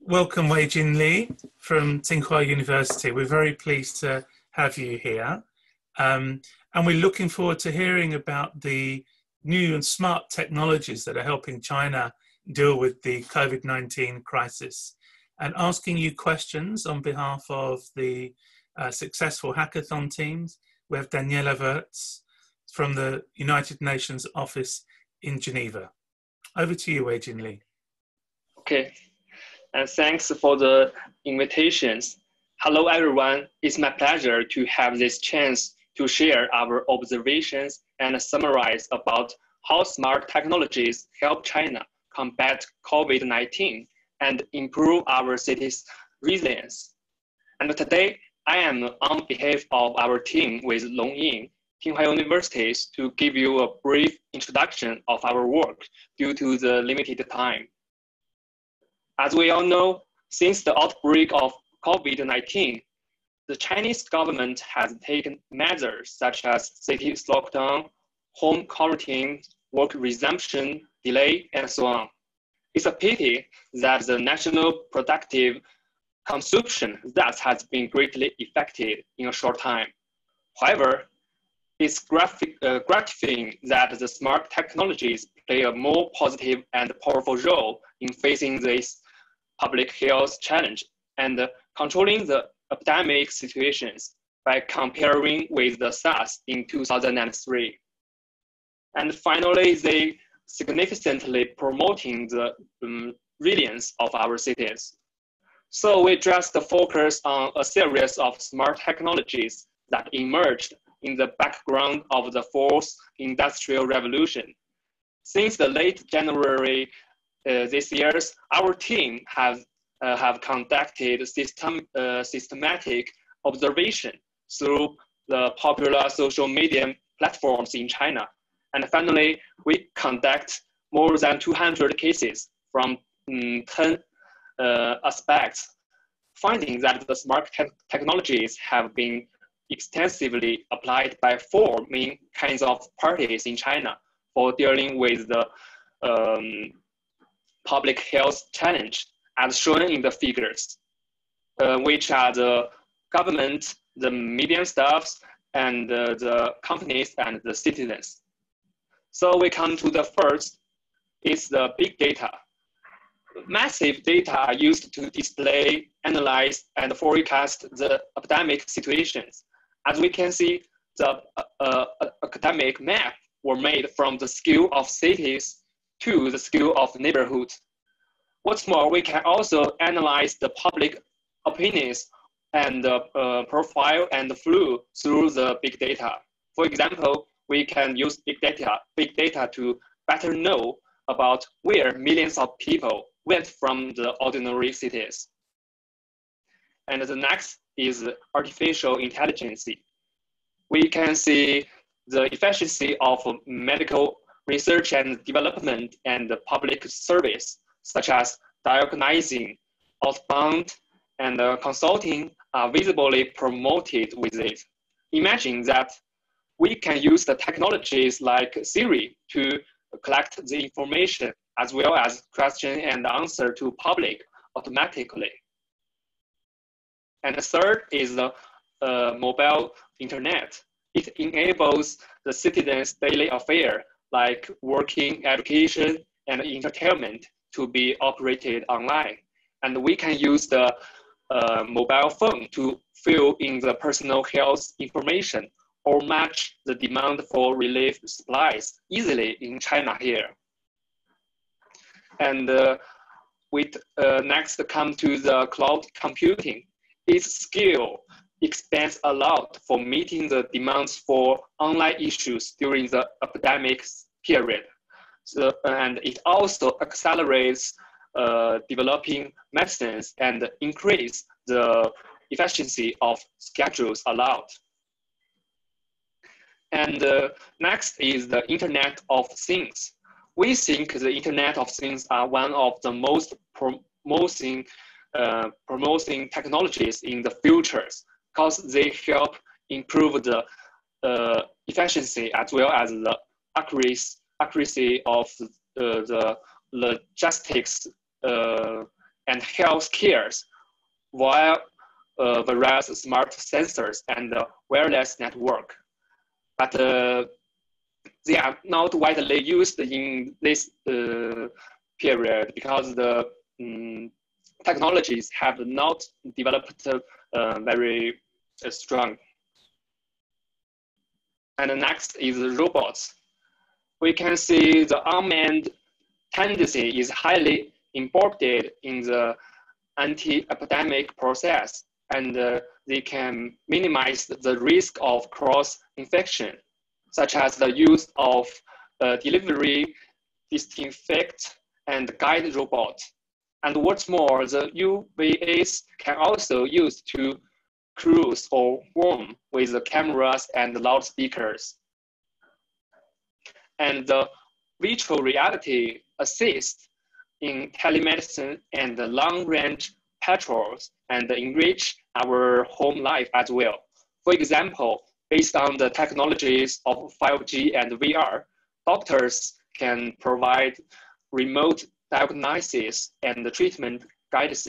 Welcome, Weijian LI from Tsinghua University. We're very pleased to have you here. And we're looking forward to hearing about the new and smart technologies that are helping China deal with the COVID-19 crisis, and asking you questions on behalf of the successful hackathon teams. We have Daniela Wirtz from the United Nations office in Geneva. Over to you, Weijian LI. Okay. And thanks for the invitations. Hello, everyone. It's my pleasure to have this chance to share our observations and summarize about how smart technologies help China combat COVID-19 and improve our city's resilience. And today, I am on behalf of our team with Longying, Tsinghua Universities, to give you a brief introduction of our work due to the limited time. As we all know, since the outbreak of COVID-19, the Chinese government has taken measures such as city lockdown, home quarantine, work resumption, delay, and so on. It's a pity that the national productive consumption thus has been greatly affected in a short time. However, it's gratifying that the smart technologies play a more positive and powerful role in facing this public health challenge and controlling the epidemic situations by comparing with the SARS in 2003. And finally, they significantly promoting the resilience of our cities. So we just focus on a series of smart technologies that emerged in the background of the fourth industrial revolution. Since the late January this year, our team have conducted systematic observation through the popular social media platforms in China. And finally, we conduct more than 200 cases from 10 aspects, finding that the smart technologies have been extensively applied by 4 main kinds of parties in China for dealing with the public health challenge, as shown in the figures, which are the government, the medium staffs, and the companies and the citizens. So we come to the first, is the big data. Massive data are used to display, analyze, and forecast the epidemic situations. As we can see, the academic map were made from the scale of cities to the scale of neighborhoods. What's more, we can also analyze the public opinions and the profile and the flow through the big data. For example, we can use big data to better know about where millions of people went from the ordinary cities. And the next is artificial intelligence. We can see the efficiency of medical research and development and public service, such as diagnosing, outbound, and consulting are visibly promoted with it. Imagine that we can use the technologies like Siri to collect the information as well as question and answer to public automatically. And the third is the mobile internet. It enables the citizens' daily affairs like working, education, and entertainment to be operated online. And we can use the mobile phone to fill in the personal health information or match the demand for relief supplies easily in China here. And with next come to the cloud computing. Its scale expands a lot for meeting the demands for online issues during the epidemic period. So, and it also accelerates developing medicines and increase the efficiency of schedules allowed. And next is the Internet of Things. We think the Internet of Things are one of the most promising technologies in the futures because they help improve the efficiency as well as the accuracy of the logistics and and health cares via various smart sensors and wireless network. But they are not widely used in this period because the technologies have not developed very strong. And the next is robots. We can see the unmanned tendency is highly important in the anti-epidemic process, and they can minimize the risk of cross-infection, such as the use of delivery, disinfect, and guide robot. And what's more, the UVAs can also use to cruise or warm with the cameras and loudspeakers. And the virtual reality assists in telemedicine and long-range patrols and enrich our home life as well. For example, based on the technologies of 5G and VR, doctors can provide remote diagnosis and treatment guidance.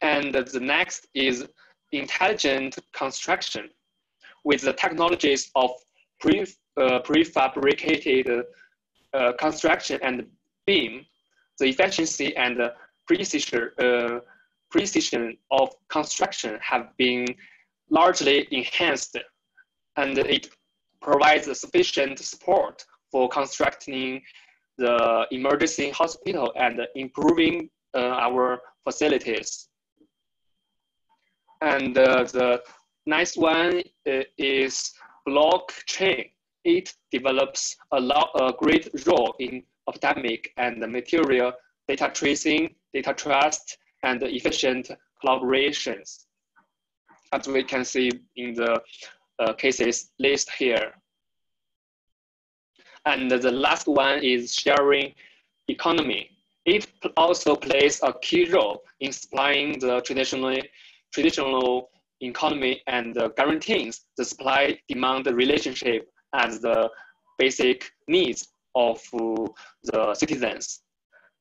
And the next is intelligent construction. With the technologies of prefabricated construction and BIM, the efficiency and precision of construction have been largely enhanced, and it provides sufficient support for constructing the emergency hospital and improving our facilities. And the next one is blockchain. It develops a great role in epidemic and material data tracing, data trust, and efficient collaborations, as we can see in the cases listed here. And the last one is sharing economy. It also plays a key role in supplying the traditional economy and guarantees the supply-demand relationship as the basic needs of the citizens.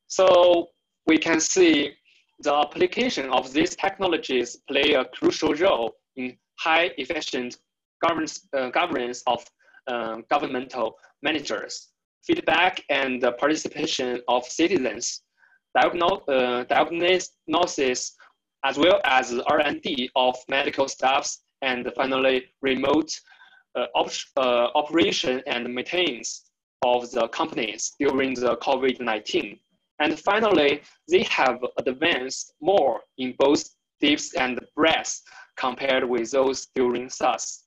So we can see the application of these technologies play a crucial role in high efficient governance of governmental managers, feedback and participation of citizens, diagnosis, as well as R&D of medical staffs, and finally remote operation and maintenance of the companies during the COVID-19. And finally, they have advanced more in both depth and breadth compared with those during SARS.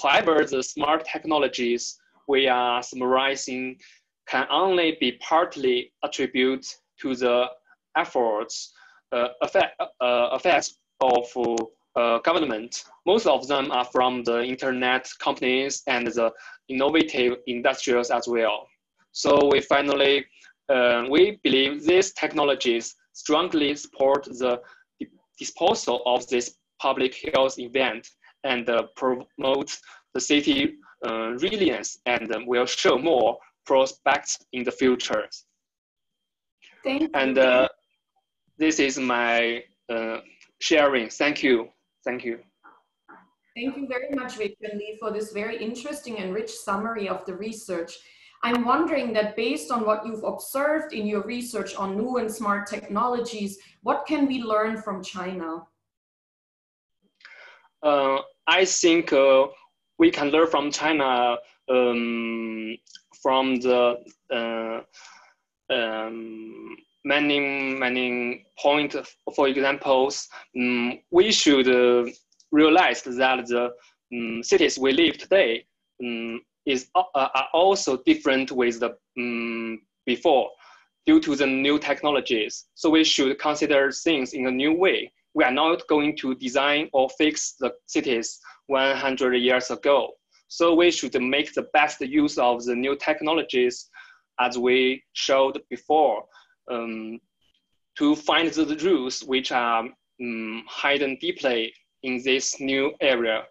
However, the smart technologies we are summarizing can only be partly attributed to the efforts effects of government. Most of them are from the internet companies and the innovative industries as well. So we finally, we believe these technologies strongly support the disposal of this public health event and promote the city resilience, and will show more prospects in the future. Thank you. And this is my sharing. Thank you. Thank you. Thank you very much, Weijian Li, for this very interesting and rich summary of the research. I'm wondering that based on what you've observed in your research on new and smart technologies, what can we learn from China? I think we can learn from China from the many points. For examples, we should realize that the cities we live today are also different with the before due to the new technologies. So we should consider things in a new way. We are not going to design or fix the cities 100 years ago. So we should make the best use of the new technologies as we showed before, to find the rules which are hidden deeply in this new area,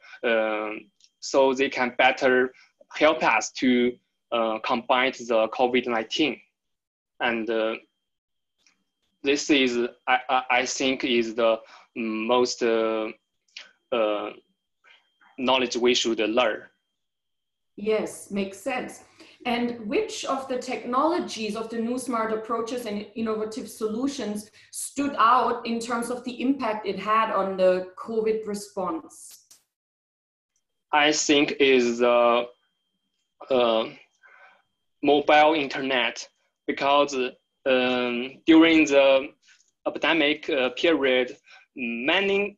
so they can better help us to combat the COVID-19. And this is, I think, is the most knowledge we should learn. Yes, makes sense. And which of the technologies of the new smart approaches and innovative solutions stood out in terms of the impact it had on the COVID response? I think is the mobile internet, because during the epidemic period, many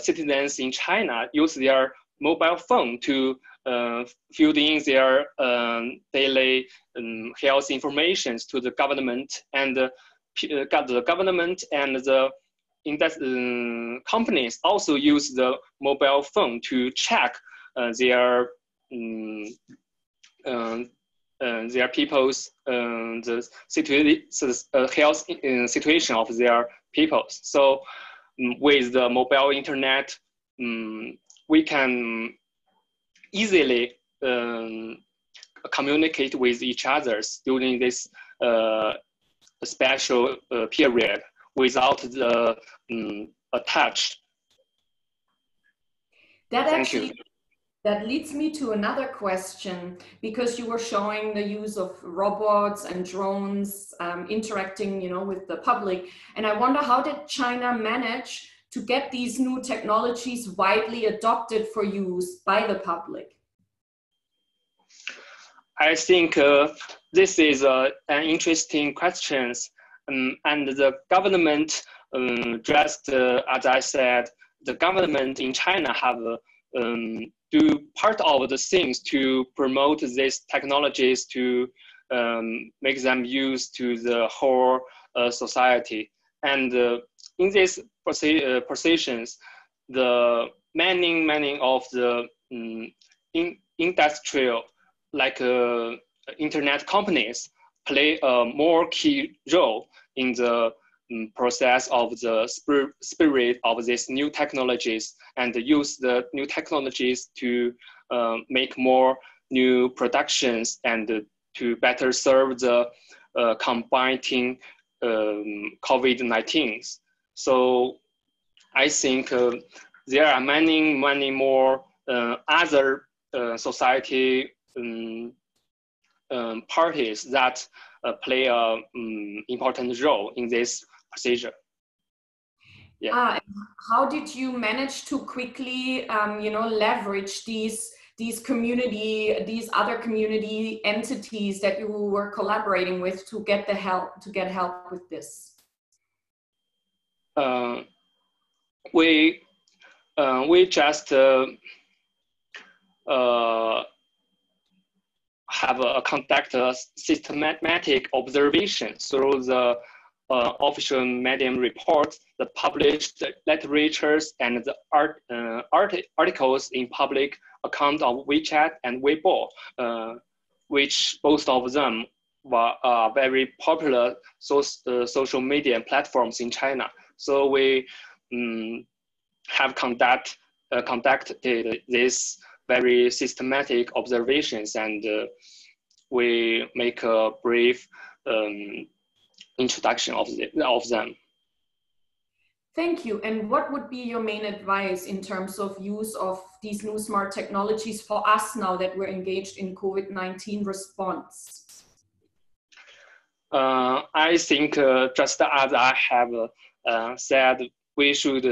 citizens in China use their mobile phone to fill in their daily health information to the government, and the government and the companies also use the mobile phone to check their people's the health situation of their people. So with the mobile internet, we can easily communicate with each other during this special period without the touch. That leads me to another question, because you were showing the use of robots and drones interacting, with the public. And I wonder, how did China manage to get these new technologies widely adopted for use by the public? I think this is an interesting question. And the government, just as I said, the government in China have do part of the things to promote these technologies, to make them use to the whole society. And in these positions, the many of the industrial, like internet companies, play a more key role in the process of the spirit of these new technologies, and use the new technologies to make more new productions and to better serve the combating COVID-19. So I think there are many more other society parties that play an important role in this procedure. Yeah. How did you manage to quickly, leverage these other community entities that you were collaborating with to get help with this? We just conduct a systematic observation through the official medium reports, the published literatures, and the articles in public account of WeChat and Weibo, which both of them are very popular social media platforms in China. So we have conducted this very systematic observations, and we make a brief introduction of them. Thank you. And what would be your main advice in terms of use of these new smart technologies for us now that we're engaged in COVID-19 response? I think just as I have said, we should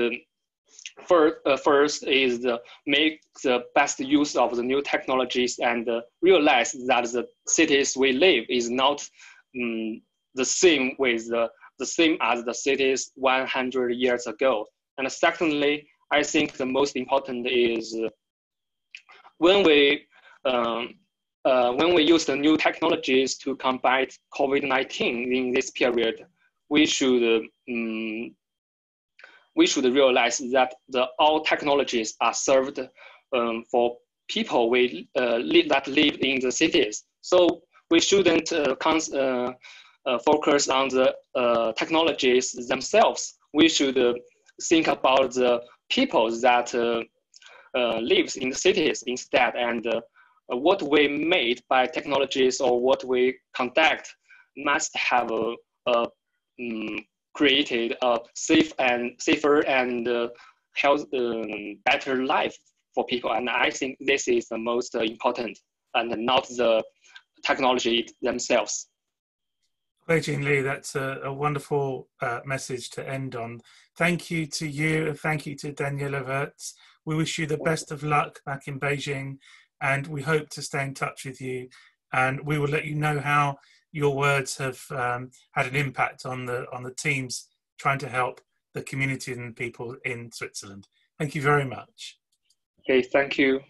first is make the best use of the new technologies, and realize that the cities we live is not the same as the cities 100 years ago. And secondly, I think the most important is when we use the new technologies to combat COVID-19 in this period, we should realize that all technologies are served for people that live in the cities. So we shouldn't focus on the technologies themselves. We should think about the people that lives in the cities instead, and what we made by technologies or what we conduct must have a created a safer and better life for people. And I think this is the most important, and not the technology themselves. Weijian Li, that's a wonderful message to end on. Thank you to you, and thank you to Daniela Wirtz. We wish you the best of luck back in Beijing, and we hope to stay in touch with you. And we will let you know how your words have had an impact on the teams trying to help the community and people in Switzerland. Thank you very much. Okay, thank you.